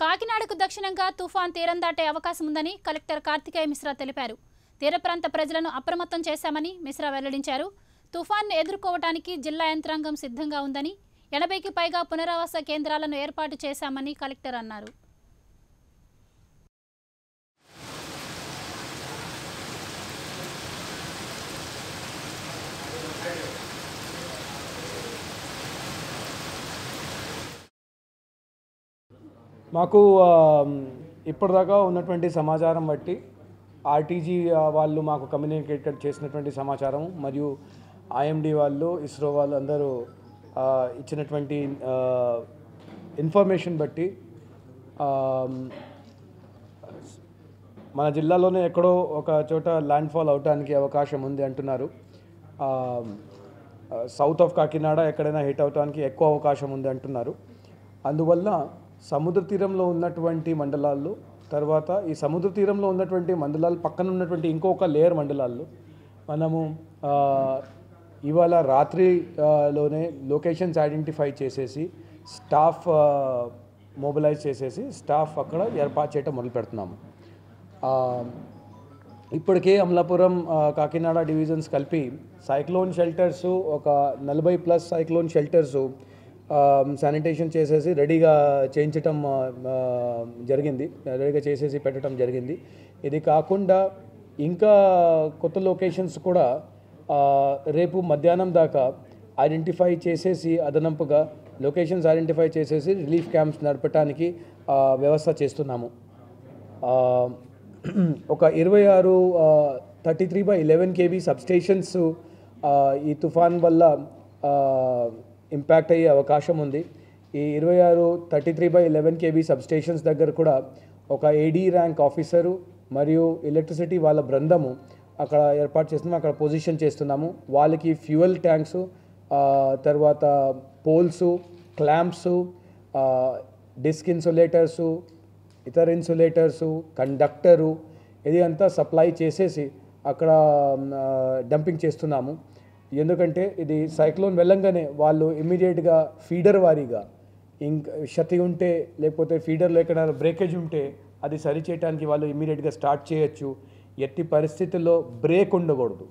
కాకినాడకు దక్షిణంగా తుఫాన్ తీరం దాటే అవకాశం ఉందని కలెక్టర్ కార్తికేయ మిశ్రా తెలిపారు. తీర ప్రాంత ప్రజలను అప్రమత్తం చేశామని మిశ్రా వెల్లడించారు. తుఫాన్ను ఎదుర్కోవడానికి జిల్లా యంత్రాంగం సిద్ధంగా ఉందని, 80కి పైగా పునరావాస కేంద్రాలను ఏర్పాటు చేశామని కలెక్టర్ అన్నారు. మాకు ఇప్పటిదాకా ఉన్నటువంటి సమాచారం బట్టి ఆర్టీజీ వాళ్ళు మాకు కమ్యూనికేట్ చేసినటువంటి సమాచారం మరియు ఐఎండి వాళ్ళు, ఇస్రో వాళ్ళు అందరూ ఇచ్చినటువంటి ఇన్ఫర్మేషన్ బట్టి మన జిల్లాలోనే ఎక్కడో ఒక చోట ల్యాండ్ఫాల్ అవడానికి అవకాశం ఉంది అంటున్నారు. సౌత్ ఆఫ్ కాకినాడ ఎక్కడైనా హిట్ అవడానికి ఎక్కువ అవకాశం ఉంది అంటున్నారు. అందువల్ల సముద్ర తీరంలో ఉన్నటువంటి మండలాల్లో, తర్వాత ఈ సముద్ర తీరంలో ఉన్నటువంటి మండలాలు పక్కన ఉన్నటువంటి ఇంకొక లేయర్ మండలాల్లో మనము ఇవాళ రాత్రిలోనే లొకేషన్స్ ఐడెంటిఫై చేసేసి స్టాఫ్ మొబిలైజ్ చేసేసి స్టాఫ్ అక్కడ ఏర్పాటు చేయటం మొదలు పెడుతున్నాము. ఇప్పటికే అమలాపురం, కాకినాడ డివిజన్స్ కలిపి సైక్లోన్ షెల్టర్సు ఒక 40+ సైక్లోన్ షెల్టర్సు శానిటేషన్ చేసేసి రెడీగా చేయించటం జరిగింది, రెడీగా చేసేసి పెట్టడం జరిగింది. ఇది కాకుండా ఇంకా కొత్త లొకేషన్స్ కూడా రేపు మధ్యాహ్నం దాకా ఐడెంటిఫై చేసేసి అదనంపుగా లొకేషన్స్ ఐడెంటిఫై చేసేసి రిలీఫ్ క్యాంప్స్ నడపడానికి వ్యవస్థ చేస్తున్నాము. ఒక 26 33/11 kV సబ్స్టేషన్స్ ఈ తుఫాన్ వల్ల ఇంపాక్ట్ అయ్యే అవకాశం ఉంది. ఈ 26 33/11 kV సబ్స్టేషన్స్ దగ్గర కూడా ఒక ఏడీ ర్యాంక్ ఆఫీసరు మరియు ఎలక్ట్రిసిటీ వాళ్ళ బృందము అక్కడ ఏర్పాటు చేస్తున్నాము, అక్కడ పొజిషన్ చేస్తున్నాము. వాళ్ళకి ఫ్యూయల్ ట్యాంక్సు, తర్వాత పోల్సు, క్లాంప్సు, డిస్క్ ఇన్సులేటర్సు, ఇతర ఇన్సులేటర్సు, కండక్టరు, ఇది అంతా సప్లై చేసేసి అక్కడ డంపింగ్ చేస్తున్నాము. ఎందుకంటే ఇది సైక్లోన్ వెళ్ళంగానే వాళ్ళు ఇమ్మీడియట్గా ఫీడర్ వారీగా ఇంకా క్షతి ఉంటే, లేకపోతే ఫీడర్లో ఎక్కడైనా బ్రేకేజ్ ఉంటే అది సరి చేయడానికి వాళ్ళు ఇమ్మీడియట్గా స్టార్ట్ చేయొచ్చు. ఎట్టి పరిస్థితుల్లో బ్రేక్ ఉండకూడదు.